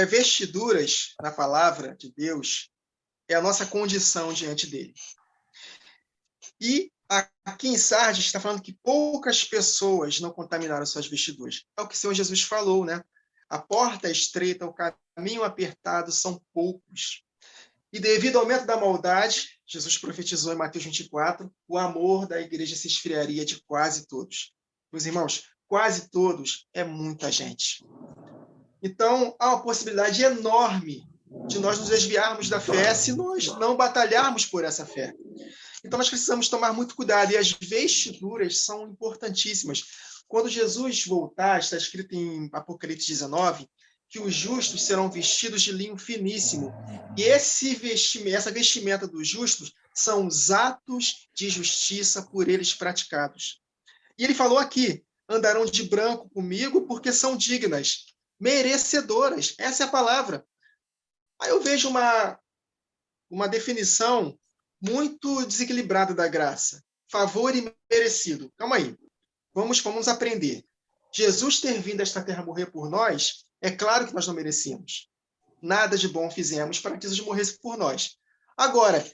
Vestiduras, na palavra de Deus, é a nossa condição diante dele. E aqui em Sardes está falando que poucas pessoas não contaminaram suas vestiduras. É o que o Senhor Jesus falou, né? A porta é estreita, o caminho apertado, são poucos. E devido ao aumento da maldade, Jesus profetizou em Mateus 24, o amor da igreja se esfriaria de quase todos. Meus irmãos, quase todos é muita gente. Então, há uma possibilidade enorme de nós nos desviarmos da fé se nós não batalharmos por essa fé. Então, nós precisamos tomar muito cuidado. E as vestiduras são importantíssimas. Quando Jesus voltar, está escrito em Apocalipse 19, que os justos serão vestidos de linho finíssimo. E essa vestimenta dos justos são os atos de justiça por eles praticados. E ele falou aqui, andarão de branco comigo porque são dignas, merecedoras. Essa é a palavra. Aí eu vejo uma definição muito desequilibrada da graça. Favor e merecido. Calma aí. Vamos aprender. Jesus ter vindo a esta terra morrer por nós, é claro que nós não merecíamos. Nada de bom fizemos para que Jesus morresse por nós. Agora,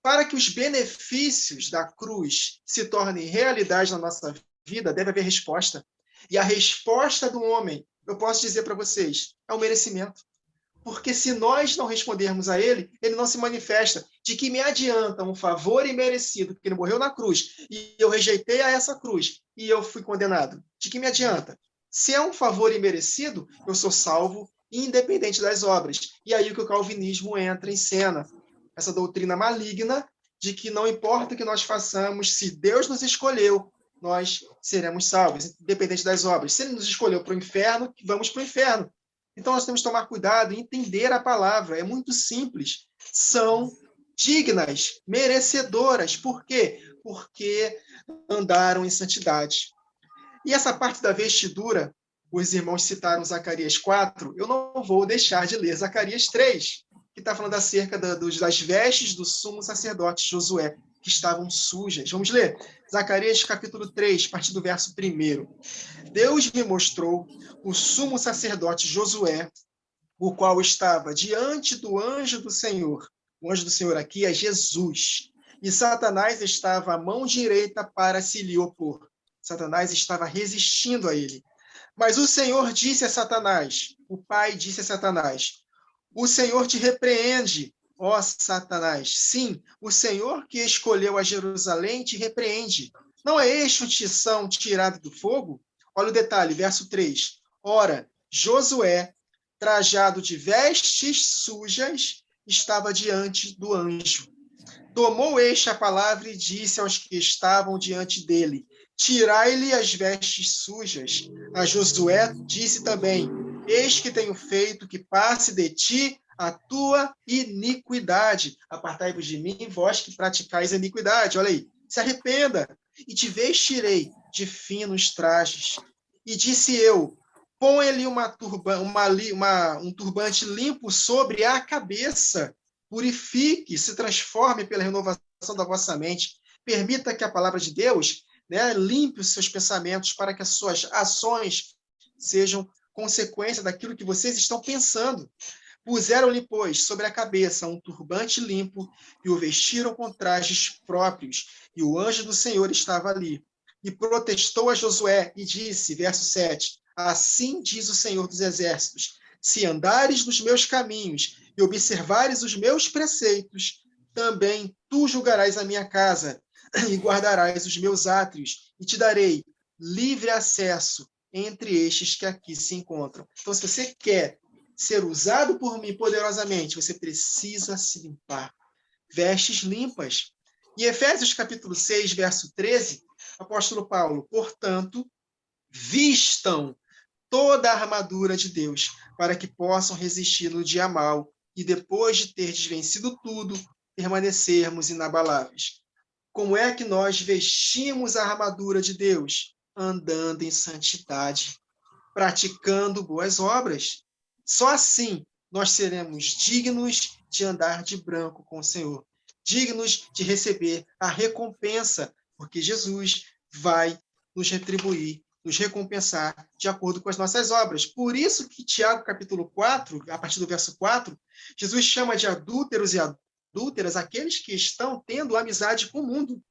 para que os benefícios da cruz se tornem realidade na nossa vida, deve haver resposta. E a resposta do homem, eu posso dizer para vocês, é o merecimento. Porque se nós não respondermos a ele, ele não se manifesta. De que me adianta um favor imerecido, porque ele morreu na cruz, e eu rejeitei a essa cruz, e eu fui condenado? De que me adianta? Se é um favor imerecido, eu sou salvo, independente das obras. E aí que o calvinismo entra em cena. Essa doutrina maligna de que não importa o que nós façamos, se Deus nos escolheu, nós seremos salvos, independente das obras. Se ele nos escolheu para o inferno, vamos para o inferno. Então, nós temos que tomar cuidado e entender a palavra. É muito simples. São dignas, merecedoras. Por quê? Porque andaram em santidade. E essa parte da vestidura, os irmãos citaram Zacarias 4, eu não vou deixar de ler Zacarias 3, que está falando acerca das vestes do sumo sacerdote Josué, que estavam sujas. Vamos ler? Zacarias capítulo 3, a partir do verso 1. Deus me mostrou o sumo sacerdote Josué, o qual estava diante do anjo do Senhor. O anjo do Senhor aqui é Jesus. E Satanás estava à mão direita para se lhe opor. Satanás estava resistindo a ele. Mas o Senhor disse a Satanás, o Pai disse a Satanás, o Senhor te repreende, ó Satanás. Sim, o Senhor que escolheu a Jerusalém te repreende. Não é este o tição tirado do fogo? Olha o detalhe, verso 3. Ora, Josué, trajado de vestes sujas, estava diante do anjo. Tomou este a palavra e disse aos que estavam diante dele, tirai-lhe as vestes sujas. A Josué disse também, eis que tenho feito que passe de ti a tua iniquidade. Apartai-vos de mim, vós que praticais a iniquidade. Olha aí, se arrependa, e te vestirei de finos trajes. E disse eu, põe-lhe um turbante limpo sobre a cabeça, purifique, se transforme pela renovação da vossa mente, permita que a palavra de Deus, limpe os seus pensamentos para que as suas ações sejam consequência daquilo que vocês estão pensando. Puseram-lhe, pois, sobre a cabeça um turbante limpo e o vestiram com trajes próprios, e o anjo do Senhor estava ali. E protestou a Josué e disse, verso 7, assim diz o Senhor dos Exércitos, se andares nos meus caminhos e observares os meus preceitos, também tu julgarás a minha casa e guardarás os meus átrios, e te darei livre acesso entre estes que aqui se encontram. Então, se você quer ser usado por mim poderosamente, você precisa se limpar. Vestes limpas. Em Efésios capítulo 6, verso 13, apóstolo Paulo, portanto, vistam toda a armadura de Deus, para que possam resistir no dia mau, e depois de ter desvencido tudo, permanecermos inabaláveis. Como é que nós vestimos a armadura de Deus? Andando em santidade, praticando boas obras. Só assim nós seremos dignos de andar de branco com o Senhor, dignos de receber a recompensa, porque Jesus vai nos retribuir nos recompensar de acordo com as nossas obras. Por isso que Tiago, capítulo 4, a partir do verso 4, Jesus chama de adúlteros e adúlteras aqueles que estão tendo amizade com o mundo.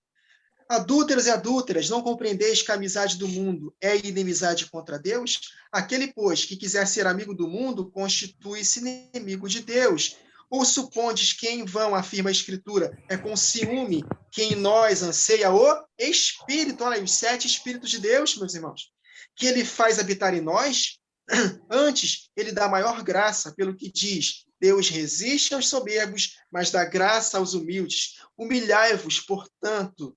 Adúlteros e adúlteras, não compreendeis que a amizade do mundo é inimizade contra Deus? Aquele, pois, que quiser ser amigo do mundo, constitui-se inimigo de Deus. Ou supondes que em vão afirma a Escritura, é com ciúme que em nós anseia o Espírito, olha aí, os 7 Espíritos de Deus, meus irmãos, que ele faz habitar em nós? Antes, ele dá maior graça, pelo que diz, Deus resiste aos soberbos, mas dá graça aos humildes. Humilhai-vos, portanto,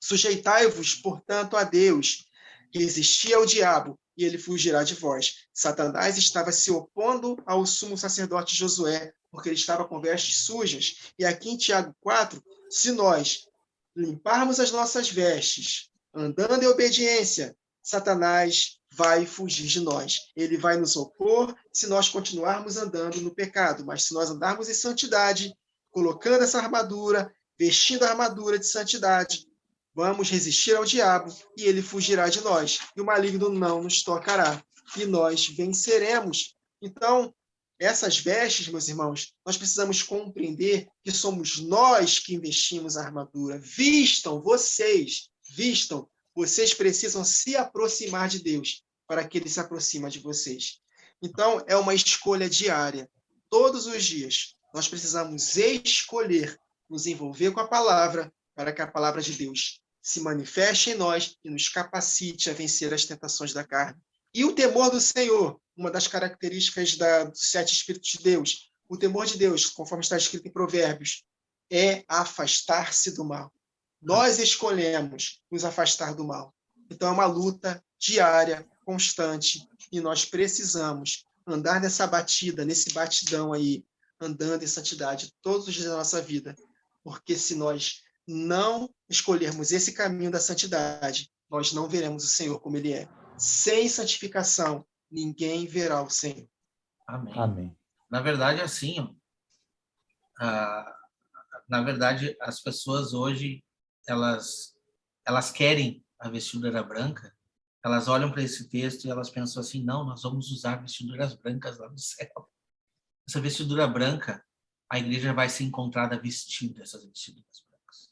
sujeitai-vos, portanto, a Deus, resistir ao diabo, e ele fugirá de vós. Satanás estava se opondo ao sumo sacerdote Josué, porque ele estava com vestes sujas. E aqui em Tiago 4, se nós limparmos as nossas vestes, andando em obediência, Satanás vai fugir de nós. Ele vai nos opor se nós continuarmos andando no pecado, mas se nós andarmos em santidade, colocando essa armadura, vestindo a armadura de santidade, vamos resistir ao diabo e ele fugirá de nós. E o maligno não nos tocará. E nós venceremos. Então, essas vestes, meus irmãos, nós precisamos compreender que somos nós que investimos a armadura. Vistam, vocês precisam se aproximar de Deus para que ele se aproxime de vocês. Então, é uma escolha diária. Todos os dias, nós precisamos escolher nos envolver com a palavra para que a palavra de Deus se manifeste em nós e nos capacite a vencer as tentações da carne. E o temor do Senhor, uma das características dos 7 Espíritos de Deus, o temor de Deus, conforme está escrito em Provérbios, é afastar-se do mal. Nós escolhemos nos afastar do mal. Então é uma luta diária, constante, e nós precisamos andar nessa batida, nesse batidão aí, andando em santidade todos os dias da nossa vida, porque se nós não escolhermos esse caminho da santidade, nós não veremos o Senhor como ele é. Sem santificação, ninguém verá o Senhor. Amém. Amém. Na verdade, assim, na verdade, as pessoas hoje, elas querem a vestidura branca, elas olham para esse texto e elas pensam assim, não, nós vamos usar vestiduras brancas lá no céu. Essa vestidura branca, a igreja vai ser encontrada vestida, essas vestiduras brancas.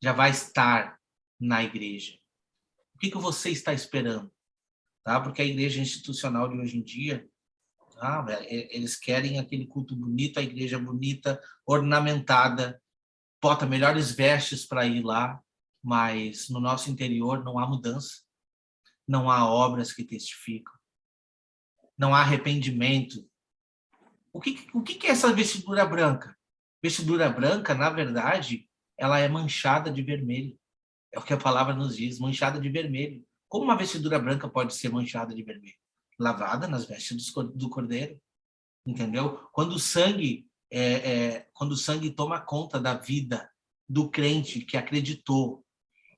Já vai estar na igreja. O que você está esperando? Tá? Porque a igreja institucional de hoje em dia, eles querem aquele culto bonito, a igreja bonita, ornamentada, bota melhores vestes para ir lá, mas no nosso interior não há mudança, não há obras que testificam, não há arrependimento. O que é essa vestidura branca? Vestidura branca, na verdade, ela é manchada de vermelho. É o que a palavra nos diz, manchada de vermelho. Como uma vestidura branca pode ser manchada de vermelho? Lavada nas vestes do cordeiro. Entendeu? Quando o sangue toma conta da vida do crente que acreditou,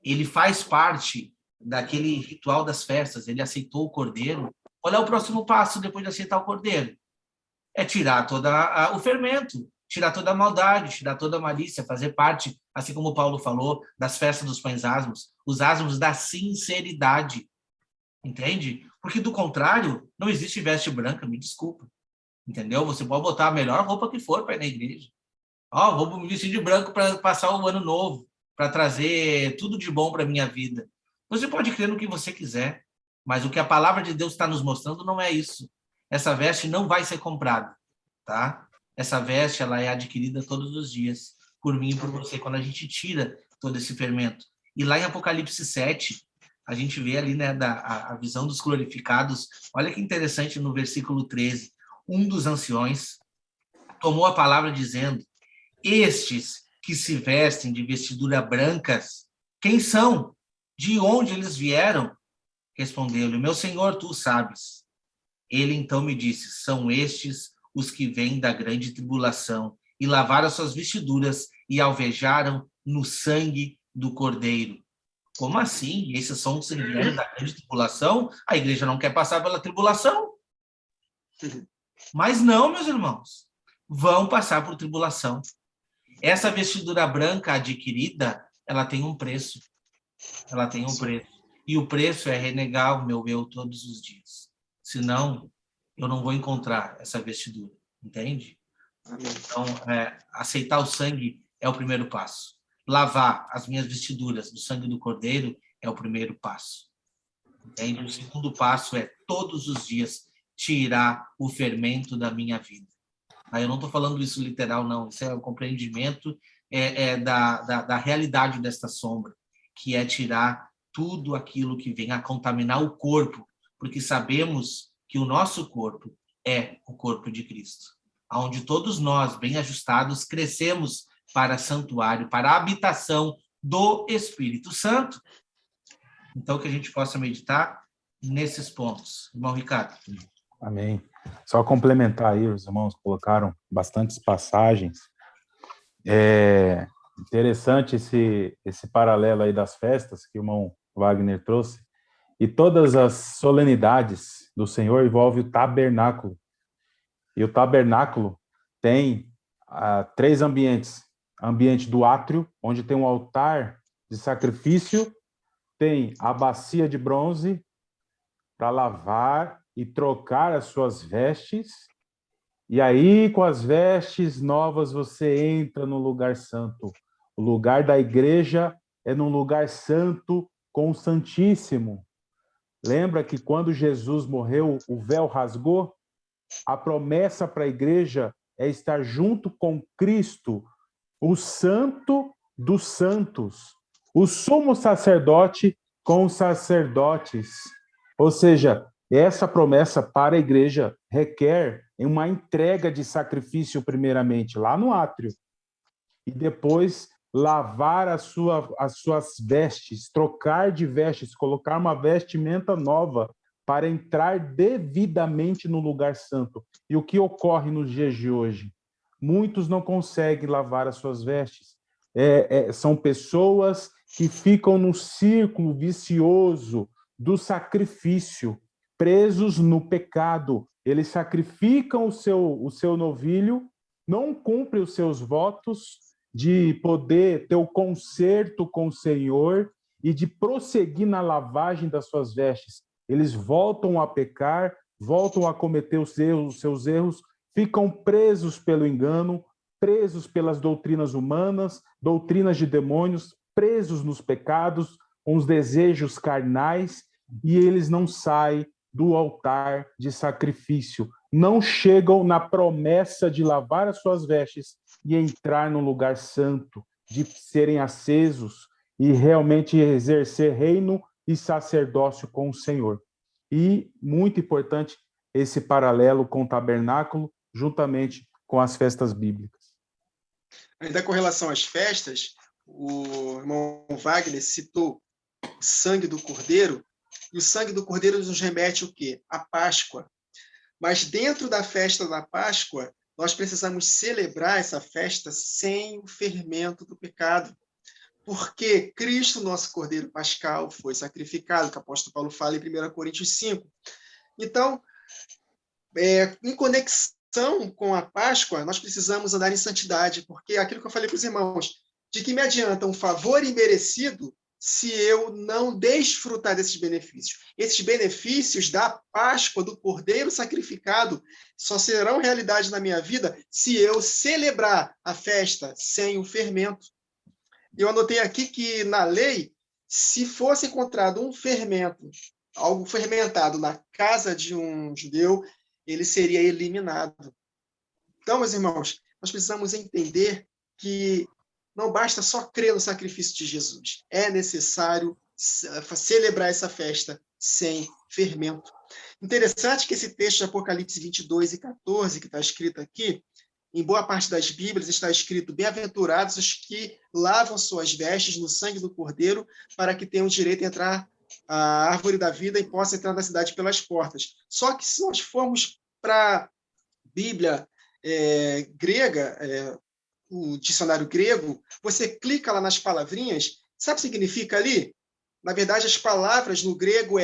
ele faz parte daquele ritual das festas, ele aceitou o cordeiro. Qual é o próximo passo depois de aceitar o cordeiro? É tirar todo o fermento, tirar toda a maldade, tirar toda a malícia, fazer parte, assim como Paulo falou, das festas dos pães asmos, os asmos da sinceridade. Entende? Porque, do contrário, não existe veste branca, me desculpa. Entendeu? Você pode botar a melhor roupa que for para ir na igreja. Vou me vestir de branco para passar o ano novo, para trazer tudo de bom para a minha vida. Você pode crer no que você quiser, mas o que a palavra de Deus está nos mostrando não é isso. Essa veste não vai ser comprada, tá? Essa veste, ela é adquirida todos os dias, por mim e por você, quando a gente tira todo esse fermento. E lá em Apocalipse 7, a gente vê ali, né, a visão dos glorificados. Olha que interessante no versículo 13. Um dos anciões tomou a palavra dizendo, estes que se vestem de vestidura brancas, quem são? De onde eles vieram? Respondeu-lhe, meu senhor, tu sabes. Ele então me disse, são estes os que vêm da grande tribulação e lavaram suas vestiduras e alvejaram no sangue do cordeiro. Como assim? Esses são os que vêm da grande tribulação? A igreja não quer passar pela tribulação? Mas não, meus irmãos, vão passar por tribulação. Essa vestidura branca adquirida, ela tem um preço. Ela tem um preço. E o preço é renegar o meu eu todos os dias. Senão, eu não vou encontrar essa vestidura, entende? Amém. Então, aceitar o sangue é o primeiro passo. Lavar as minhas vestiduras do sangue do Cordeiro é o primeiro passo. Entende? O segundo passo é, todos os dias, tirar o fermento da minha vida. Aí eu não estou falando isso literal, não. Isso é o compreendimento da realidade desta sombra, que é tirar tudo aquilo que vem a contaminar o corpo, porque sabemos que o nosso corpo é o corpo de Cristo, onde todos nós, bem ajustados, crescemos para santuário, para a habitação do Espírito Santo. Então, que a gente possa meditar nesses pontos. Irmão Ricardo. Amém. Só complementar aí, os irmãos colocaram bastantes passagens. É interessante esse paralelo aí das festas que o irmão Wagner trouxe. E todas as solenidades do Senhor envolvem o tabernáculo. E o tabernáculo tem 3 ambientes. Ambiente do átrio, onde tem um altar de sacrifício, tem a bacia de bronze para lavar e trocar as suas vestes. E aí, com as vestes novas, você entra no lugar santo. O lugar da igreja é num lugar santo com o Santíssimo. Lembra que quando Jesus morreu, o véu rasgou? A promessa para a igreja é estar junto com Cristo, o Santo dos Santos, o sumo sacerdote com os sacerdotes. Ou seja, essa promessa para a igreja requer uma entrega de sacrifício, primeiramente, lá no átrio, e depois lavar as suas vestes, trocar de vestes, colocar uma vestimenta nova para entrar devidamente no lugar santo. E o que ocorre nos dias de hoje? Muitos não conseguem lavar as suas vestes. São pessoas que ficam no círculo vicioso do sacrifício, presos no pecado. Eles sacrificam o seu novilho, não cumprem os seus votos de poder ter o conserto com o Senhor e de prosseguir na lavagem das suas vestes. Eles voltam a pecar, voltam a cometer os seus erros, ficam presos pelo engano, presos pelas doutrinas humanas, doutrinas de demônios, presos nos pecados, com os desejos carnais, e eles não saem do altar de sacrifício, não chegam na promessa de lavar as suas vestes e entrar no lugar santo, de serem acesos e realmente exercer reino e sacerdócio com o Senhor. E, muito importante, esse paralelo com o tabernáculo, juntamente com as festas bíblicas. Ainda com relação às festas, o irmão Wagner citou o sangue do Cordeiro, e o sangue do Cordeiro nos remete o quê? A Páscoa. Mas dentro da festa da Páscoa, nós precisamos celebrar essa festa sem o fermento do pecado. Porque Cristo, nosso Cordeiro Pascal, foi sacrificado, que o apóstolo Paulo fala em 1 Coríntios 5. Então, em conexão com a Páscoa, nós precisamos andar em santidade, porque aquilo que eu falei para os irmãos, de que me adianta um favor imerecido se eu não desfrutar desses benefícios. Esses benefícios da Páscoa, do Cordeiro sacrificado, só serão realidade na minha vida se eu celebrar a festa sem o fermento. Eu anotei aqui que, na lei, se fosse encontrado um fermento, algo fermentado na casa de um judeu, ele seria eliminado. Então, meus irmãos, nós precisamos entender que não basta só crer no sacrifício de Jesus. É necessário celebrar essa festa sem fermento. Interessante que esse texto de Apocalipse 22 e 14, que está escrito aqui, em boa parte das Bíblias está escrito: bem-aventurados os que lavam suas vestes no sangue do Cordeiro, para que tenham direito a entrar à árvore da vida e possam entrar na cidade pelas portas. Só que se nós formos para a Bíblia grega, o dicionário grego, você clica lá nas palavrinhas, sabe o que significa ali? Na verdade, as palavras no grego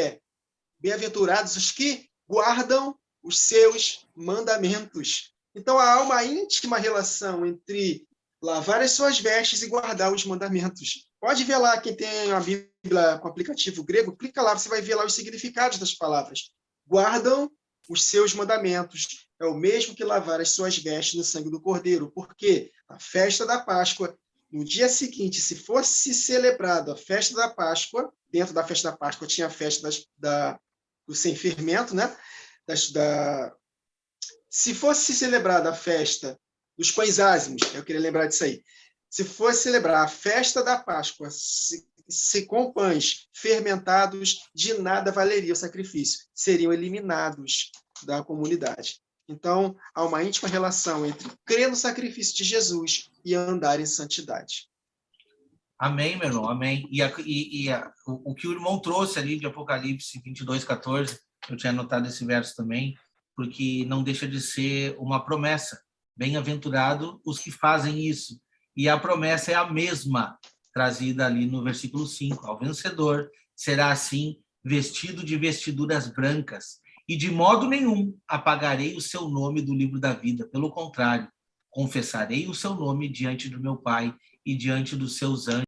bem-aventurados os que guardam os seus mandamentos. Então, há uma íntima relação entre lavar as suas vestes e guardar os mandamentos. Pode ver lá, quem tem a Bíblia com aplicativo grego, clica lá, você vai ver lá os significados das palavras. Guardam os seus mandamentos. É o mesmo que lavar as suas vestes no sangue do Cordeiro. Porque a festa da Páscoa, no dia seguinte, se fosse celebrada a festa da Páscoa, dentro da festa da Páscoa tinha a festa do sem fermento, né? Se fosse celebrada a festa dos pães ázimos, eu queria lembrar disso aí. Se fosse celebrar a festa da Páscoa se com pães fermentados, de nada valeria o sacrifício. Seriam eliminados da comunidade. Então, há uma íntima relação entre crer no sacrifício de Jesus e andar em santidade. Amém, meu irmão, amém. O que o irmão trouxe ali de Apocalipse 22:14, eu tinha anotado esse verso também, porque não deixa de ser uma promessa. Bem-aventurado os que fazem isso. E a promessa é a mesma, trazida ali no versículo 5. Ao vencedor será assim vestido de vestiduras brancas, e de modo nenhum apagarei o seu nome do livro da vida. Pelo contrário, confessarei o seu nome diante do meu Pai e diante dos seus anjos.